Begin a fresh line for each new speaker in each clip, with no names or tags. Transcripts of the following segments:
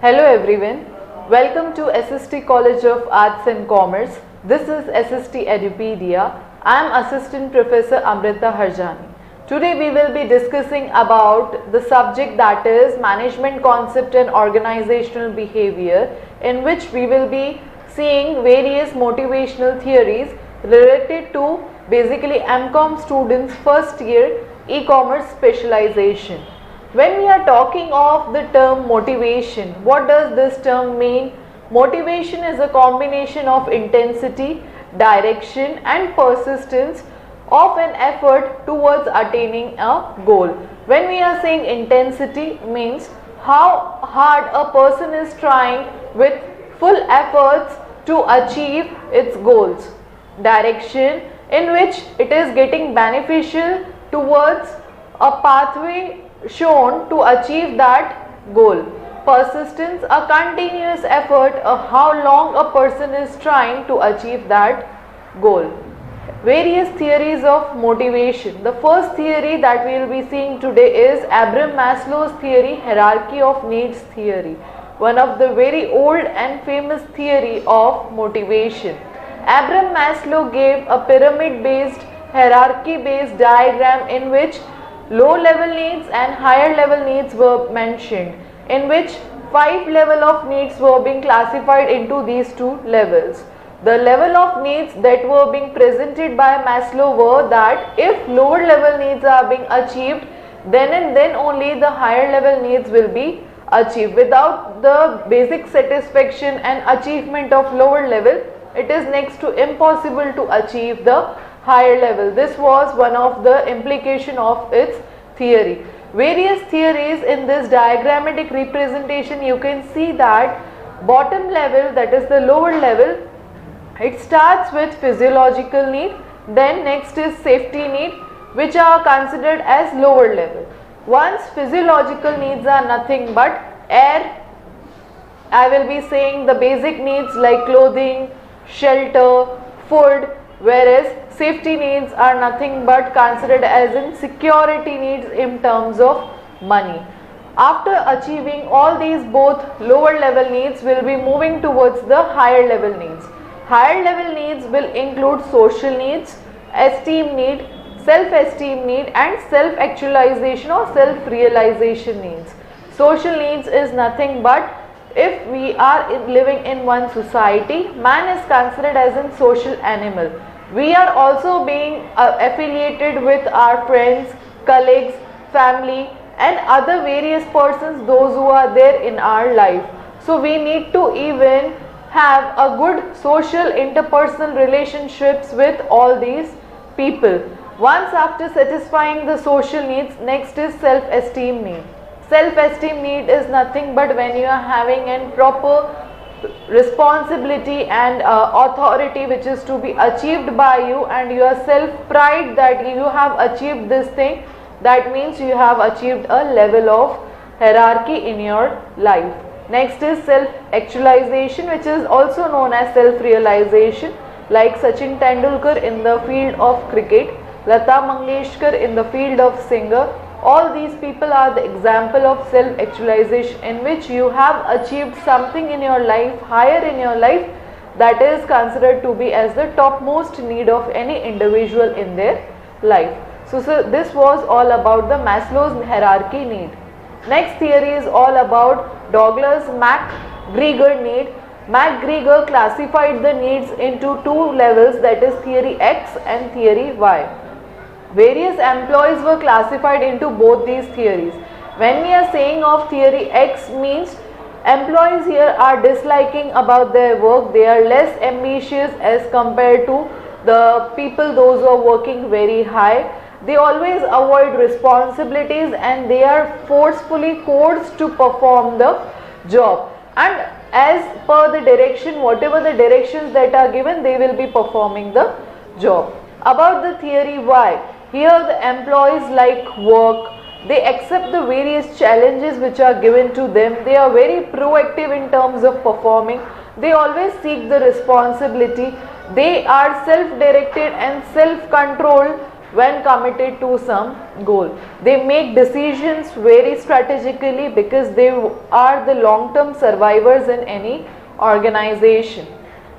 Hello everyone, welcome to SST College of Arts and Commerce. This is SST Edupedia. I am Assistant Professor Amrita Harjani. Today we will be discussing about the subject that is management concept and organizational behavior, in which we will be seeing various motivational theories related to basically MCOM students first year e-commerce specialization. When we are talking of the term motivation, what does this term mean? Motivation is a combination of intensity, direction and persistence of an effort towards attaining a goal. When we are saying intensity means how hard a person is trying with full efforts to achieve its goals. Direction, in which it is getting beneficial towards a pathway shown to achieve that goal. Persistence, a continuous effort, how long a person is trying to achieve that goal. Various theories of motivation. The first theory that we will be seeing today is Abraham Maslow's theory, hierarchy of needs theory, one of the very old and famous theory of motivation. Abraham Maslow gave a pyramid based, hierarchy based diagram in which low level needs and higher level needs were mentioned, in which 5 level of needs were being classified into these 2 levels. The level of needs that were being presented by Maslow were that if lower level needs are being achieved, then and then only the higher level needs will be achieved. Without the basic satisfaction and achievement of lower level, it is next to impossible to achieve the higher level. This was one of the implication of its theory. Various theories in this diagrammatic representation, you can see that bottom level, that is the lower level, it starts with physiological need, then next is safety need, which are considered as lower level. Once physiological needs are nothing but air, I will be saying the basic needs like clothing, shelter, food, whereas safety needs are nothing but considered as in security needs in terms of money. After achieving all these both lower level needs, will be moving towards the higher level needs. Higher level needs will include social needs, esteem need, self-esteem need and self-actualization or self-realization needs. Social needs is nothing but if we are living in one society, man is considered as a social animal. We are also being affiliated with our friends, colleagues, family and other various persons, those who are there in our life. So we need to even have a good social interpersonal relationships with all these people. Once after satisfying the social needs, next is self-esteem need. Self-esteem need is nothing but when you are having a proper responsibility and authority which is to be achieved by you and your self-pride that you have achieved this thing, that means you have achieved a level of hierarchy in your life. Next is self-actualization, which is also known as self-realization, like Sachin Tendulkar in the field of cricket, Lata Mangeshkar in the field of singer. All these people are the example of self-actualization in which you have achieved something in your life, higher in your life, that is considered to be as the topmost need of any individual in their life. So this was all about the Maslow's hierarchy need. Next theory is all about Douglas McGregor need. McGregor classified the needs into 2 levels, that is theory X and theory Y. Various employees were classified into both these theories. When we are saying of theory X means employees here are disliking about their work, they are less ambitious as compared to the people those who are working very high. They always avoid responsibilities and they are forcefully coerced to perform the job, and as per the direction, whatever the directions that are given, they will be performing the job. About the theory Y, here the employees like work, they accept the various challenges which are given to them, they are very proactive in terms of performing, they always seek the responsibility, they are self-directed and self-controlled when committed to some goal. They make decisions very strategically because they are the long-term survivors in any organization.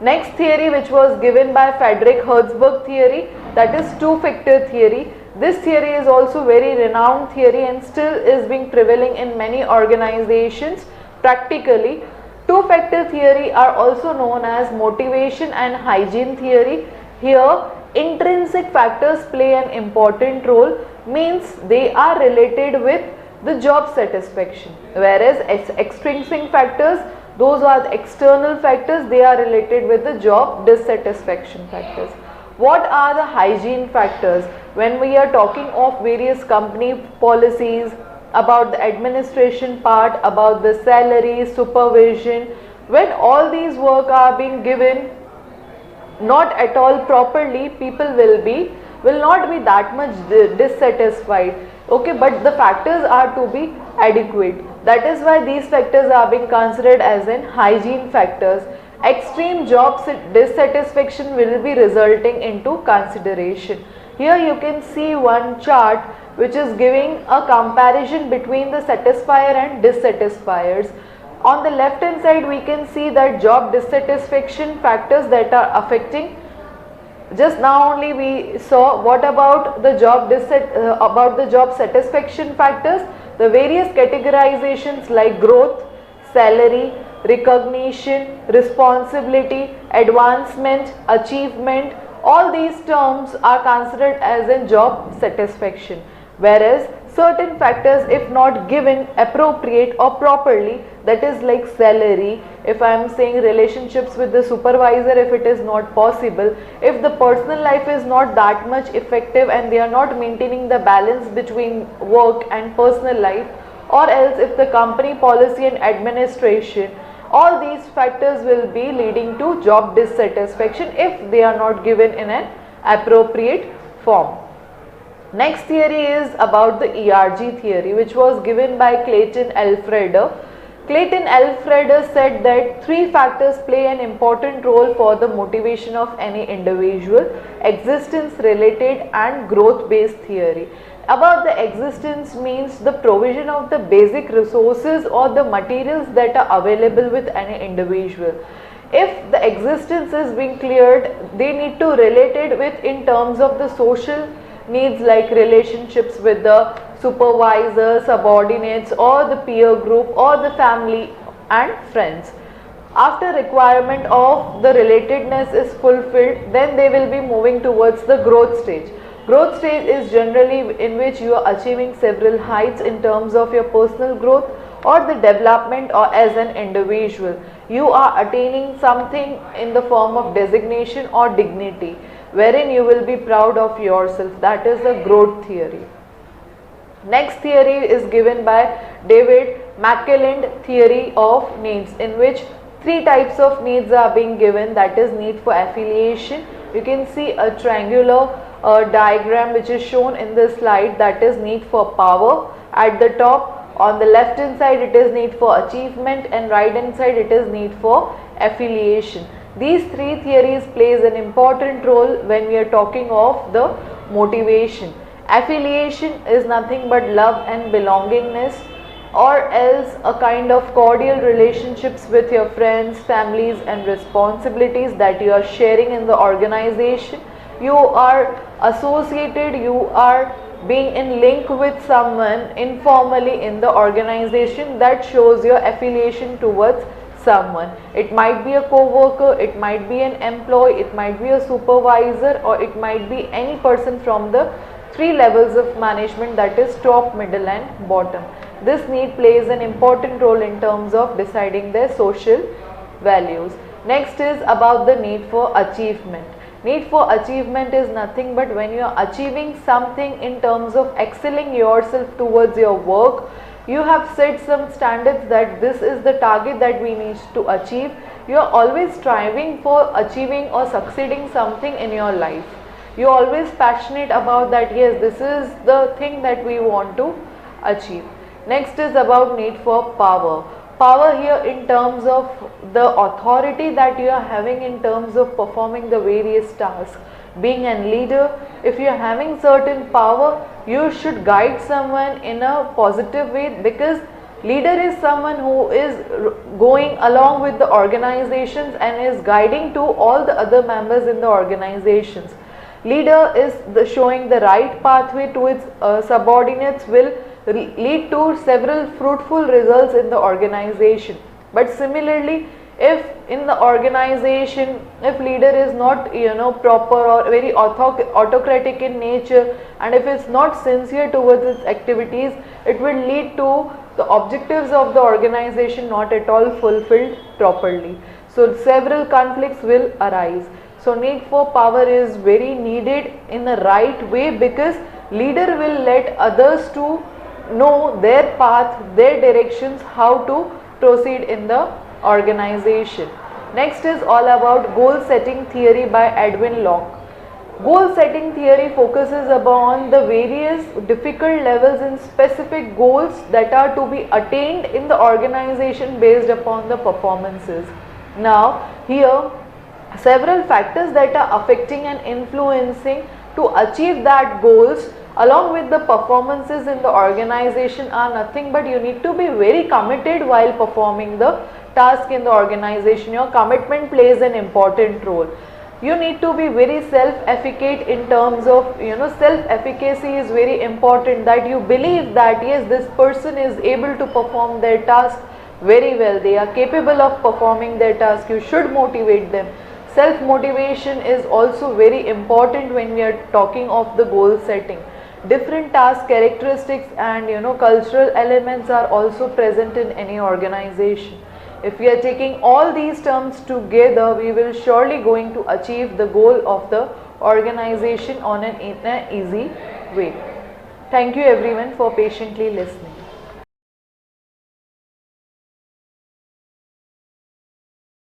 Next theory, which was given by Frederick Herzberg theory, that is two-factor theory. This theory is also very renowned theory and still is being prevailing in many organizations practically. Two-factor theory are also known as motivation and hygiene theory. Here, intrinsic factors play an important role, means they are related with the job satisfaction, whereas extrinsic factors, those are the external factors, they are related with the job dissatisfaction factors. What are the hygiene factors? When we are talking of various company policies, about the administration part, about the salary, supervision, when all these work are being given not at all properly, people will not be that much dissatisfied. Okay, but the factors are to be adequate. That is why these factors are being considered as in hygiene factors. Extreme job dissatisfaction will be resulting into consideration. Here you can see one chart which is giving a comparison between the satisfier and dissatisfiers. On the left hand side we can see that job dissatisfaction factors that are affecting. Just now only we saw what about the job satisfaction factors. The various categorizations like growth, salary, recognition, responsibility, advancement, achievement, all these terms are considered as in job satisfaction, whereas certain factors, if not given appropriate or properly, that is like salary, if I am saying relationships with the supervisor, if it is not possible, if the personal life is not that much effective and they are not maintaining the balance between work and personal life, or else if the company policy and administration, all these factors will be leading to job dissatisfaction if they are not given in an appropriate form. Next theory is about the ERG theory, which was given by Clayton Alfreder. Clayton Alfreder said that three factors play an important role for the motivation of any individual: existence related and growth based theory. About the existence means the provision of the basic resources or the materials that are available with any individual. If the existence is being cleared, they need to relate it with in terms of the social needs like relationships with the supervisor, subordinates, or the peer group, or the family and friends. After requirement of the relatedness is fulfilled, then they will be moving towards the growth stage. Growth stage is generally in which you are achieving several heights in terms of your personal growth or the development or as an individual. You are attaining something in the form of designation or dignity, wherein you will be proud of yourself. That is the growth theory. Next theory is given by David McClelland theory of needs, in which three types of needs are being given. That is need for affiliation. You can see a triangular diagram which is shown in the slide. That is need for power at the top. On the left hand side it is need for achievement, and right hand side it is need for affiliation. These three theories plays an important role when we are talking of the motivation. Affiliation is nothing but love and belongingness, or else a kind of cordial relationships with your friends, families and responsibilities that you are sharing in the organization. You are associated, you are being in link with someone informally in the organization, that shows your affiliation towards someone. It might be a co-worker, it might be an employee, it might be a supervisor, or it might be any person from the three levels of management, that is top, middle and bottom. This need plays an important role in terms of deciding their social values. Next is about the need for achievement. Need for achievement is nothing but when you are achieving something in terms of excelling yourself towards your work. You have set some standards that this is the target that we need to achieve. You are always striving for achieving or succeeding something in your life. You are always passionate about that, yes, this is the thing that we want to achieve. Next is about need for power. Power here in terms of the authority that you are having in terms of performing the various tasks. Being a leader, if you are having certain power, you should guide someone in a positive way, because leader is someone who is going along with the organizations and is guiding to all the other members in the organizations. Leader is showing the right pathway to its subordinates, will lead to several fruitful results in the organization. But similarly, if in the organization, if leader is not proper or very autocratic in nature, and if it's not sincere towards its activities, it will lead to the objectives of the organization not at all fulfilled properly. So several conflicts will arise. So need for power is very needed in the right way, because leader will let others to know their path, their directions, how to proceed in the organization. Next is all about goal setting theory by Edwin Locke. Goal setting theory focuses upon the various difficult levels and specific goals that are to be attained in the organization based upon the performances. Now here several factors that are affecting and influencing to achieve that goals along with the performances in the organization are nothing but you need to be very committed while performing the task in the organization. Your commitment plays an important role. You need to be very self-efficacious in terms of, self-efficacy is very important, that you believe that yes, this person is able to perform their task very well, they are capable of performing their task. You should motivate them. Self-motivation is also very important when we are talking of the goal setting. Different task characteristics and cultural elements are also present in any organization. If we are taking all these terms together, we will surely going to achieve the goal of the organization in an easy way. Thank you everyone for patiently listening.